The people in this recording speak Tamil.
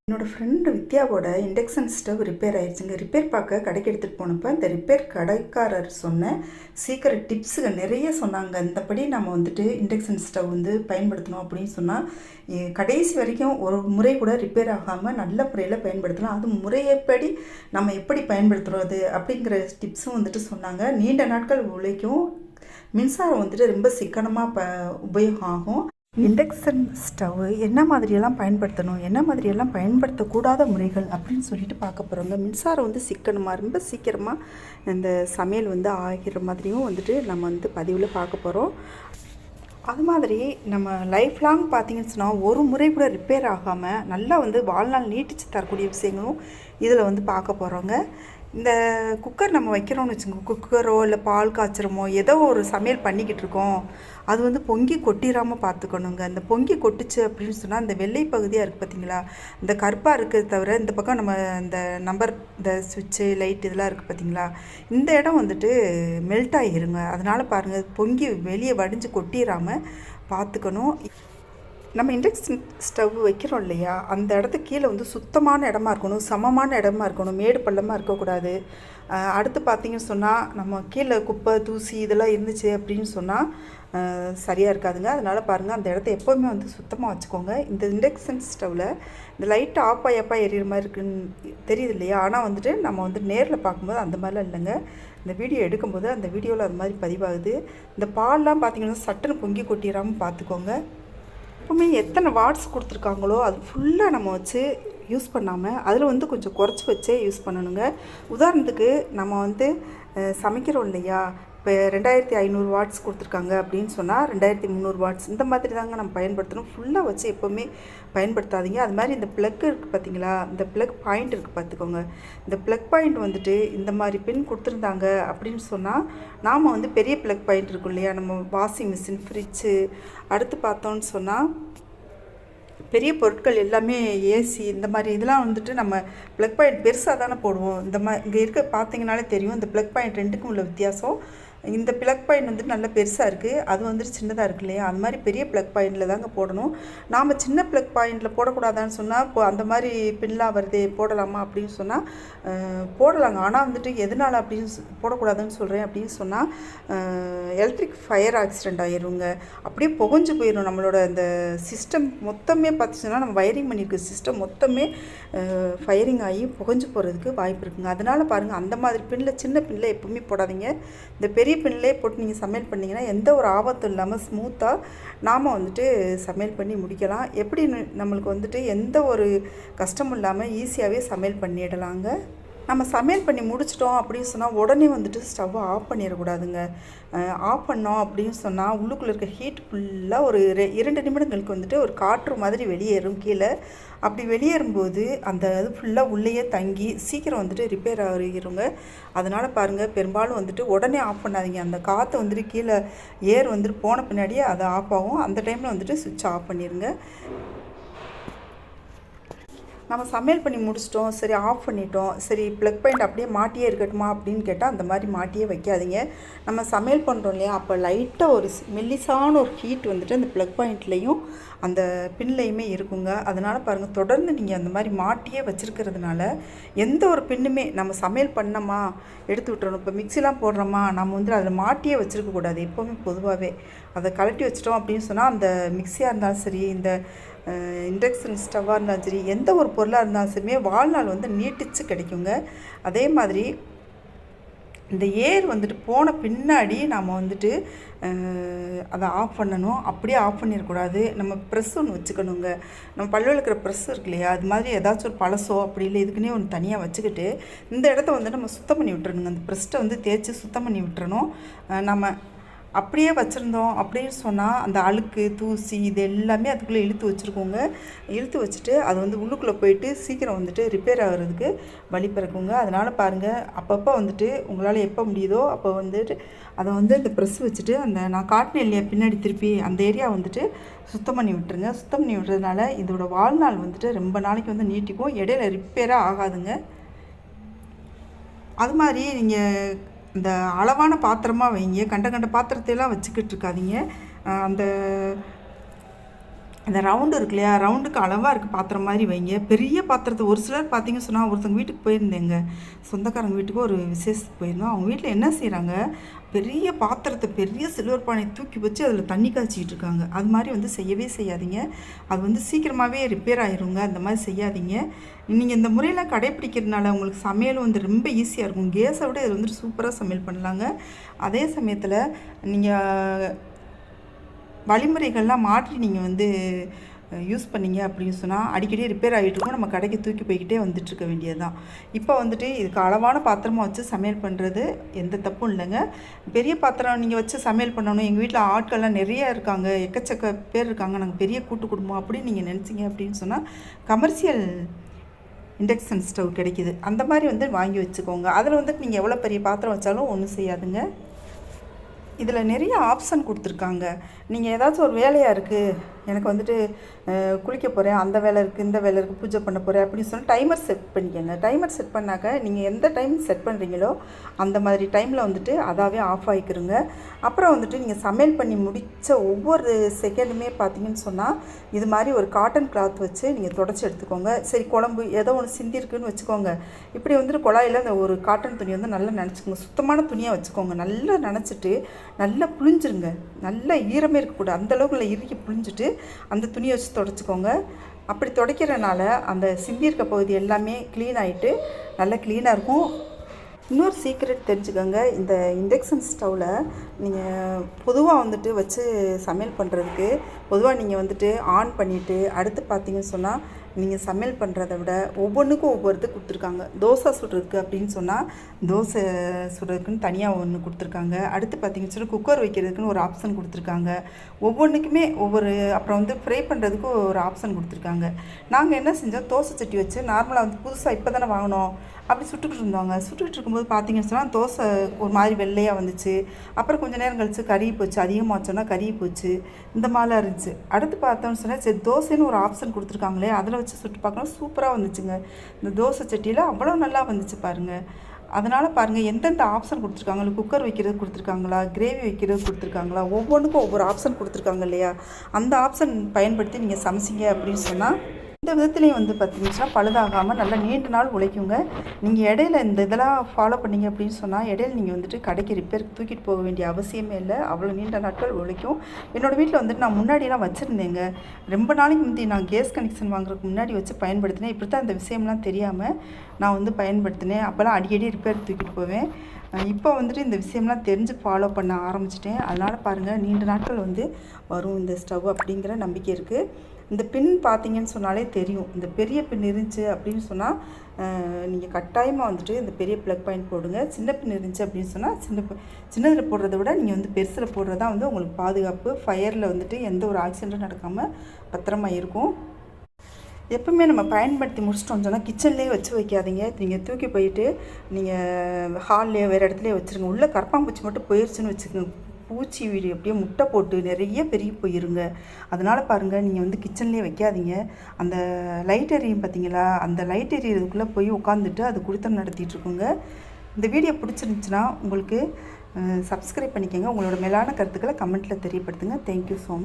என்னோடய ஃப்ரெண்டு வித்யாவோட இண்டக்ஷன் ஸ்டவ் ரிப்பேர் ஆயிடுச்சுங்க. ரிப்பேர் பார்க்க கடைக்கு எடுத்துகிட்டு போனப்போ இந்த ரிப்பேர் கடைக்காரர் சொன்ன சீக்கிரம் டிப்ஸுங்க நிறைய சொன்னாங்க. இந்தபடி நம்ம இண்டக்ஷன் ஸ்டவ் பயன்படுத்தணும் அப்படின்னு சொன்னால் கடைசி வரைக்கும் ஒரு முறை கூட ரிப்பேர் ஆகாமல் நல்ல முறையில் பயன்படுத்தலாம். அது முறையப்படி நம்ம எப்படி பயன்படுத்துகிறது அப்படிங்கிற டிப்ஸும் சொன்னாங்க. நீண்ட நாட்கள் உழைக்கும், மின்சாரம் ரொம்ப சிக்கனமாக உபயோகம் ஆகும். இண்டக்ஷன் ஸ்டவ் என்ன மாதிரியெல்லாம் பயன்படுத்தணும், என்ன மாதிரியெல்லாம் பயன்படுத்தக்கூடாத முறைகள் அப்படின்னு சொல்லிட்டு பார்க்க போகிறோங்க. மின்சாரம் சிக்கனமாக ரொம்ப சீக்கிரமாக இந்த சமையல் ஆகிற மாதிரியும் நம்ம பதிவில் பார்க்க போகிறோம். அது மாதிரி நம்ம லைஃப் லாங் பார்த்திங்கன்னு சொன்னால் ஒரு முறை கூட ரிப்பேர் ஆகாமல் நல்லா வாழ்நாள் நீட்டிச்சு தரக்கூடிய விஷயங்களும் இதில் பார்க்க போகிறோங்க. இந்த குக்கர் நம்ம வைக்கிறோம்னு வச்சுக்கோங்க, குக்கரோ இல்லை பால் காய்ச்சிரமோ ஏதோ ஒரு சமையல் பண்ணிக்கிட்டு இருக்கோம், அது பொங்கி கொட்டிடாமல் பார்த்துக்கணுங்க. இந்த பொங்கி கொட்டுச்சு அப்படின்னு சொன்னால் இந்த வெள்ளை பகுதியாக இருக்குது பார்த்திங்களா, இந்த கருப்பாக இருக்கிறது தவிர இந்த பக்கம் நம்ம இந்த நம்பர் இந்த சுவிட்சு லைட் இதெல்லாம் இருக்குது பார்த்திங்களா, இந்த இடம் மெல்ட் ஆகிருங்க. அதனால் பாருங்கள் பொங்கி வெளியே வடிஞ்சு கொட்டிடாமல் பார்த்துக்கணும். நம்ம இண்டக்ஷன் ஸ்டவ் வைக்கிறோம் இல்லையா, அந்த இடத்துக்கு கீழே சுத்தமான இடமா இருக்கணும், சமமான இடமா இருக்கணும், மேடு பள்ளமாக இருக்கக்கூடாது. அடுத்து பார்த்திங்கன்னு சொன்னால் நம்ம கீழே குப்பை தூசி இதெல்லாம் இருந்துச்சு அப்படின்னு சொன்னால் சரியாக இருக்காதுங்க. அதனால் பாருங்கள் அந்த இடத்த எப்போவுமே சுத்தமாக வச்சுக்கோங்க. இந்த இண்டக்ஷன் ஸ்டவ்வில் இந்த லைட்டு ஆஃப் ஆப்பா எரியிற மாதிரி இருக்குன்னு தெரியுது இல்லையா, ஆனால் நம்ம நேரில் பார்க்கும்போது அந்த மாதிரிலாம் இல்லைங்க. இந்த வீடியோ எடுக்கும்போது அந்த வீடியோவில் அது மாதிரி பதிவாகுது. இந்த பால்லாம் பார்த்திங்கன்னா சட்டுன்னு பொங்கி கொட்டிடாமல் பார்த்துக்கோங்க. எப்பவுமே எத்தனை வாட்ஸ் கொடுத்துருக்காங்களோ அது ஃபுல்லாக நம்ம வச்சு யூஸ் பண்ணாமல் அதில் கொஞ்சம் குறைச்சி வச்சே யூஸ் பண்ணணுங்க. உதாரணத்துக்கு நம்ம சமைக்கிறோம் இல்லையா, இப்போ 2500 வாட்ஸ் கொடுத்துருக்காங்க அப்படின்னு சொன்னால் 2300 வாட்ஸ் இந்த மாதிரி தாங்க நம்ம பயன்படுத்தணும். ஃபுல்லாக வச்சு எப்போவுமே பயன்படுத்தாதீங்க. அது மாதிரி இந்த ப்ளக் இருக்குது பார்த்திங்களா, இந்த ப்ளக் பாயிண்ட் இருக்குது பார்த்துக்கோங்க. இந்த ப்ளக் பாயிண்ட் இந்த மாதிரி பின் கொடுத்துருந்தாங்க அப்படின்னு சொன்னால் நாம் பெரிய ப்ளக் பாயிண்ட் இருக்கும் இல்லையா, நம்ம வாஷிங் மிஷின், ஃப்ரிட்ஜு, அடுத்து பார்த்தோன்னு சொன்னால் பெரிய பொருட்கள் எல்லாமே ஏசி இந்த மாதிரி இதெல்லாம் நம்ம ப்ளக் பாயிண்ட் பெருசாக தானே போடுவோம். இங்கே இருக்க பார்த்தீங்கனாலே தெரியும் இந்த ப்ளக் பாயிண்ட் ரெண்டுக்கும் உள்ள வித்தியாசம். இந்த ப்ளக் பாயிண்ட் நல்ல பெருசாக இருக்குது, அது சின்னதாக இருக்கு இல்லையா, அது மாதிரி பெரிய ப்ளக் பாயிண்டில் தாங்க போடணும். நாம் சின்ன ப்ளக் பாயிண்டில் போடக்கூடாதான்னு சொன்னால் இப்போ அந்த மாதிரி பின்லாம் வருது போடலாமா அப்படின்னு சொன்னால் போடலாங்க. ஆனால் எதனால் அப்படின்னு போடக்கூடாதுன்னு சொல்கிறேன் அப்படின்னு சொன்னால் எலக்ட்ரிக் ஃபயர் ஆக்சிடெண்ட் ஆகிருங்க, அப்படியே புகஞ்சு போயிடும். நம்மளோட இந்த சிஸ்டம் மொத்தமே பார்த்துச்சுன்னா நம்ம வயரிங் பண்ணியிருக்க சிஸ்டம் மொத்தமே ஃபயரிங் ஆகி புகஞ்சு போகிறதுக்கு வாய்ப்பு இருக்குங்க. அதனால் பாருங்கள் அந்த மாதிரி பின்னில் சின்ன பின்னில் எப்பவுமே போடாதீங்க. இந்த பெரிய பின்னிலே போட்டு நீங்கள் சமையல் பண்ணிங்கன்னா எந்த ஒரு ஆபத்தும் இல்லாமல் ஸ்மூத்தாக நாம் சமையல் பண்ணி முடிக்கலாம். எப்படி நம்மளுக்கு எந்த ஒரு கஷ்டமும் இல்லாமல் ஈஸியாகவே சமையல் பண்ணிடலாங்க. நம்ம சமையல் பண்ணி முடிச்சிட்டோம் அப்படின்னு சொன்னால் உடனே ஸ்டவ்வை ஆஃப் பண்ணிடக்கூடாதுங்க. ஆஃப் பண்ணோம் அப்படின்னு சொன்னால் உள்ளுக்குள்ளே இருக்க ஹீட் ஃபுல்லாக ஒரு 2 நிமிடங்களுக்கு ஒரு காற்று மாதிரி வெளியேறும் கீழே. அப்படி வெளியேறும்போது அந்த இது ஃபுல்லாக உள்ளேயே தங்கி சீக்கிரம் ரிப்பேர் ஆகிருங்க. அதனால் பாருங்கள் பெரும்பாலும் உடனே ஆஃப் பண்ணாதீங்க. அந்த காற்று கீழே ஏர் போன பின்னாடியே அது ஆஃப் ஆகும். அந்த டைமில் சுவிட்ச் ஆஃப் பண்ணிடுங்க. நம்ம சமையல் பண்ணி முடிச்சிட்டோம், சரி ஆஃப் பண்ணிட்டோம், சரி ப்ளக் பாயிண்ட் அப்படியே மாட்டியே இருக்கட்டுமா அப்படின்னு கேட்டால் அந்த மாதிரி மாட்டியே வைக்காதீங்க. நம்ம சமையல் பண்ணுறோம் இல்லையா, அப்போ லைட்டாக ஒரு மெல்லிசான ஒரு ஹீட் அந்த ப்ளக் பாயிண்ட்லேயும் அந்த பின்லையுமே இருக்குங்க. அதனால் பாருங்கள் தொடர்ந்து நீங்கள் அந்த மாதிரி மாட்டியே வச்சுருக்கிறதுனால எந்த ஒரு பின்னுமே நம்ம சமையல் பண்ணோமா எடுத்து விட்டுறணும். இப்போ மிக்சிலாம் போடுறோமா நம்ம அதில் மாட்டியே வச்சுருக்கக்கூடாது. எப்போவுமே பொதுவாகவே அதை கழட்டி வச்சிட்டோம் அப்படின்னு சொன்னால் அந்த மிக்சியாக இருந்தாலும் சரி, இந்த இண்டக்ஷன் ஸ்டவ்வாக இருந்தாலும் சரி, எந்த ஒரு பொருளாக இருந்தாலும் சரிமே வாழ்நாள் நீட்டிச்சு கிடைக்குங்க. அதே மாதிரி இந்த ஏர் போன பின்னாடி நாம் அதை ஆஃப் பண்ணணும். அப்படியே ஆஃப் பண்ணிடக்கூடாது. நம்ம ப்ரெஸ் ஒன்று வச்சுக்கணுங்க. நம்ம பல்லு விளக்குற ப்ரெஸ் இருக்கு இல்லையா, அது மாதிரி ஏதாச்சும் ஒரு பழசோ அப்படி இல்லை இதுக்குன்னே ஒன்று தனியாக வச்சுக்கிட்டு இந்த இடத்த நம்ம சுத்தம் பண்ணி விட்டுறணுங்க. அந்த ப்ரெஸ்ட்டை தேய்ச்சி சுத்தம் பண்ணி விட்டுறணும். நம்ம அப்படியே வச்சுருந்தோம் அப்படின்னு சொன்னால் அந்த அழுக்கு தூசி இது எல்லாமே அதுக்குள்ளே இழுத்து வச்சுருக்கோங்க. இழுத்து வச்சுட்டு அது உள்ளுக்குள்ளே போயிட்டு சீக்கிரம் ரிப்பேர் ஆகிறதுக்கு வழி பிறக்குங்க. அதனால் பாருங்கள் அப்பப்போ உங்களால் எப்போ முடியுதோ அப்போ அதை இந்த ப்ரெஸ் வச்சுட்டு அந்த நான் காட்டினேன் இல்லையா பின்னாடி திருப்பி அந்த ஏரியா சுத்தம் பண்ணி விட்டுருங்க. சுத்தம் பண்ணி விட்டுறதுனால இதோட வாழ்நாள் ரொம்ப நாளைக்கு நீட்டிக்கும், இடையில ரிப்பேராக ஆகாதுங்க. அது மாதிரி நீங்கள் இந்த அளவான பாத்திரமாக வைங்க. கண்ட பாத்திரத்தையெல்லாம் வச்சுக்கிட்டு இருக்காதீங்க. அந்த அந்த ரவுண்டு இருக்கு இல்லையா, ரவுண்டுக்கு அளவாக இருக்குது பாத்திரம் மாதிரி வைங்க. பெரிய பாத்திரத்தை ஒரு சிலர் பார்த்தீங்கன்னு சொன்னால், ஒருத்தவங்க வீட்டுக்கு போயிருந்தேங்க, சொந்தக்காரங்க வீட்டுக்கு ஒரு விசேஷத்துக்கு போயிருந்தோம். அவங்க வீட்டில் என்ன செய்கிறாங்க, பெரிய பாத்திரத்தை பெரிய சில்வர் பானையை தூக்கி வச்சு அதில் தண்ணி காய்ச்சிக்கிட்டு இருக்காங்க. அது மாதிரி வந்து செய்யவே செய்யாதீங்க. அது வந்து சீக்கிரமாகவே ரிப்பேர் ஆயிருங்க. அந்த மாதிரி செய்யாதீங்க. நீங்கள் இந்த முறையெல்லாம் கடைப்பிடிக்கிறதுனால உங்களுக்கு சமையலும் வந்து ரொம்ப ஈஸியாக இருக்கும். கேஸை விட இதில் வந்துட்டு சூப்பராக சமையல் பண்ணலாங்க. அதே சமயத்தில் நீங்கள் வழிமுறைகள்லாம் மாற்றி நீங்கள் வந்து யூஸ் பண்ணிங்க அப்படின்னு சொன்னால் அடிக்கடி ரிப்பேர் ஆகிட்டுருக்கும். நம்ம கடைக்கு தூக்கி போய்கிட்டே வந்துட்டுருக்க வேண்டியது தான். இப்போ வந்துட்டு இதுக்கு அளவான பாத்திரமாக வச்சு சமையல் பண்ணுறது எந்த தப்பும் இல்லைங்க. பெரிய பாத்திரம் நீங்கள் வச்சு சமையல் பண்ணணும், எங்கள் வீட்டில் ஆட்கள்லாம் நிறைய இருக்காங்க, எக்கச்சக்க பேர் இருக்காங்க, நாங்கள் பெரிய கூட்டு குடும்பம் அப்படின்னு நீங்கள் நினச்சிங்க அப்படின்னு சொன்னால் கமர்ஷியல் இண்டக்ஷன் ஸ்டவ் கிடைக்கிது. அந்த மாதிரி வந்து வாங்கி வச்சுக்கோங்க. அதில் வந்துட்டு நீங்கள் எவ்வளோ பெரிய பாத்திரம் வச்சாலும் ஒன்றும் செய்யாதுங்க. இதில் நிறைய ஆப்ஷன் கொடுத்துருக்காங்க. நீங்கள் ஏதாச்சும் ஒரு வேலையாக இருக்குது, எனக்கு வந்துட்டு குளிக்க போகிறேன், அந்த வேலை இருக்குது, இந்த வேலை இருக்குது, பூஜை பண்ண போகிறேன் அப்படின்னு சொல்லி டைமர் செட் பண்ணிக்கோங்க. டைமர் செட் பண்ணாக்க நீங்கள் எந்த டைம் செட் பண்ணுறீங்களோ அந்த மாதிரி டைமில் வந்துட்டு அதாவே ஆஃப் ஆகிக்கிறங்க. அப்புறம் வந்துட்டு நீங்கள் சமையல் பண்ணி முடித்த ஒவ்வொரு செகண்டுமே பார்த்தீங்கன்னு சொன்னால் இது மாதிரி ஒரு காட்டன் கிளாத் வச்சு நீங்கள் தொடச்சி எடுத்துக்கோங்க. சரி, குழம்பு ஏதோ ஒன்று சிந்திருக்குன்னு வச்சுக்கோங்க, இப்படி வந்துட்டு குழாயில் அந்த ஒரு காட்டன் துணி வந்து நல்லா நனைச்சிக்கோங்க. சுத்தமான துணியாக வச்சுக்கோங்க. நல்லா நனைச்சிட்டு நல்லா புழிஞ்சிருங்க. நல்லா ஈரமே இருக்கக்கூடாது, அந்தளவுக்கு நல்லா இறுக்கி புழிஞ்சிட்டு அந்த துணியை வச்சு தொடச்சிக்கோங்க. அப்படி துடைக்கிறனால அந்த சிந்தி இருக்க பகுதி எல்லாமே க்ளீன் ஆகிட்டு நல்லா க்ளீனாக இருக்கும். இன்னொரு சீக்ரெட் தெரிஞ்சுக்கோங்க. இந்த இண்டக்ஷன் ஸ்டவ்வில் நீங்கள் பொதுவாக வந்துட்டு வச்சு சமையல் பண்ணுறதுக்கு பொதுவாக நீங்கள் வந்துட்டு ஆன் பண்ணிவிட்டு அடுத்து பார்த்தீங்கன்னு சொன்னால் நீங்கள் சமையல் பண்ணுறத விட ஒவ்வொன்றுக்கும் ஒவ்வொரு இது கொடுத்துருக்காங்க. தோசை சுடுறதுக்கு அப்படின்னு சொன்னால் தோசை சுடுறதுக்குன்னு தனியாக ஒன்று கொடுத்துருக்காங்க. அடுத்து பார்த்தீங்கன்னு சொன்னால் குக்கர் வைக்கிறதுக்குன்னு ஒரு ஆப்ஷன் கொடுத்துருக்காங்க. ஒவ்வொன்றுக்குமே ஒவ்வொரு, அப்புறம் வந்து ஃப்ரை பண்ணுறதுக்கு ஒரு ஆப்ஷன் கொடுத்துருக்காங்க. நாங்கள் என்ன செஞ்சோம், தோசை சட்டி வச்சு நார்மலாக வந்து புதுசாக இப்போ தானே வாங்கினோம் அப்படி சுட்டுக்கிட்டு இருந்தாங்க. சுட்டுக்கிட்டு இருக்கும்போது பார்த்தீங்கன்னு சொன்னால் தோசை ஒரு மாதிரி வெள்ளையாக வந்துச்சு. அப்புறம் கொஞ்சம் நேரம் கழிச்சு கருகி போச்சு, அதிகமாக வச்சோன்னா கருகி போச்சு, இந்த மாதிரிலாம் இருந்துச்சு. அடுத்து பார்த்தோம்னு சொன்னால் சரி தோசைன்னு ஒரு ஆப்ஷன் கொடுத்துருக்காங்களே அதில் வச்சு சுட்டு பார்க்கலாம், சூப்பராக வந்துச்சுங்க. இந்த தோசை சட்டியில் அவ்வளோ நல்லா வந்துச்சு பாருங்கள். அதனால் பாருங்கள் எந்தெந்த ஆப்ஷன் கொடுத்துருக்காங்களோ, குக்கர் வைக்கிறது கொடுத்துருக்காங்களா, கிரேவி வைக்கிறது கொடுத்துருக்காங்களா, ஒவ்வொன்றுக்கும் ஒவ்வொரு ஆப்ஷன் கொடுத்துருக்காங்க இல்லையா, அந்த ஆப்ஷன் பயன்படுத்தி நீங்கள் சமைச்சிங்க அப்படின்னு சொன்னால் இந்த விதத்துலேயும் வந்து பார்த்தீங்கன்னா பழுதாகாமல் நல்லா நீண்ட நாள் உழைக்குங்க. நீங்கள் இடையில இந்த இதெல்லாம் ஃபாலோ பண்ணிங்க அப்படின்னு சொன்னால் இடையில நீங்கள் வந்துட்டு கடைக்கு ரிப்பேருக்கு தூக்கிட்டு போக வேண்டிய அவசியமே இல்லை. அவ்வளோ நீண்ட நாட்கள் உழைக்கும். என்னோடய வீட்டில் வந்துட்டு நான் முன்னாடியெல்லாம் வச்சுருந்தேங்க. ரொம்ப நாளைக்கு முந்தி நான் கேஸ் கனெக்ஷன் வாங்குறதுக்கு முன்னாடி வச்சு பயன்படுத்தினேன். இப்படி தான் இந்த விஷயம்லாம் தெரியாமல் நான் வந்து பயன்படுத்தினேன். அப்போல்லாம் அடிக்கடி ரிப்பேருக்கு தூக்கிட்டு போவேன். இப்போ வந்துட்டு இந்த விஷயம்லாம் தெரிஞ்சு ஃபாலோ பண்ண ஆரம்பிச்சிட்டேன். அதனால் பாருங்கள் நீண்ட நாட்கள் வந்து வரும் இந்த ஸ்டவ் அப்படிங்கிற நம்பிக்கை இருக்குது. இந்த பின் பார்த்தீங்கன்னு சொன்னாலே தெரியும். இந்த பெரிய பின் இருந்துச்சு அப்படின்னு சொன்னால் நீங்கள் கட்டாயமாக வந்துட்டு இந்த பெரிய ப்ளக் பாயிண்ட் போடுங்க. சின்ன பின் இருந்துச்சு அப்படின்னு சொன்னால் சின்னதில் போடுறத விட நீங்கள் வந்து பெருசில் போடுறது தான் வந்து உங்களுக்கு பாதுகாப்பு. ஃபயரில் வந்துட்டு எந்த ஒரு ஆக்சிடென்ட்டும் நடக்காமல் பத்திரமா இருக்கும். எப்பவுமே நம்ம பயன்படுத்தி முடிச்சிட்டோம் சொன்னால் கிச்சன்லேயே வச்சு வைக்காதீங்க. நீங்கள் தூக்கி போயிட்டு நீங்கள் ஹால்லேயே வேறு இடத்துலையே வச்சுருங்க. உள்ளே கரப்பாம்பூச்சி மட்டும் போயிடுச்சுன்னு வச்சுக்கோங்க, பூச்சி வீடு அப்படியே முட்டை போட்டு நிறைய பெருகி போயிருங்க. அதனால் பாருங்கள் நீங்கள் வந்து கிச்சன்லேயே வைக்காதீங்க. அந்த லைட் எரியும் பார்த்தீங்களா, அந்த லைட் எரியறதுக்குள்ளே போய் உட்காந்துட்டு அது குடித்தனம் நடத்திட்டுருக்குங்க. இந்த வீடியோ பிடிச்சிருந்துச்சுன்னா உங்களுக்கு சப்ஸ்கிரைப் பண்ணிக்கோங்க. உங்களோட மேலான கருத்துக்களை கமெண்ட்டில் தெரியப்படுத்துங்க. Thank you so much.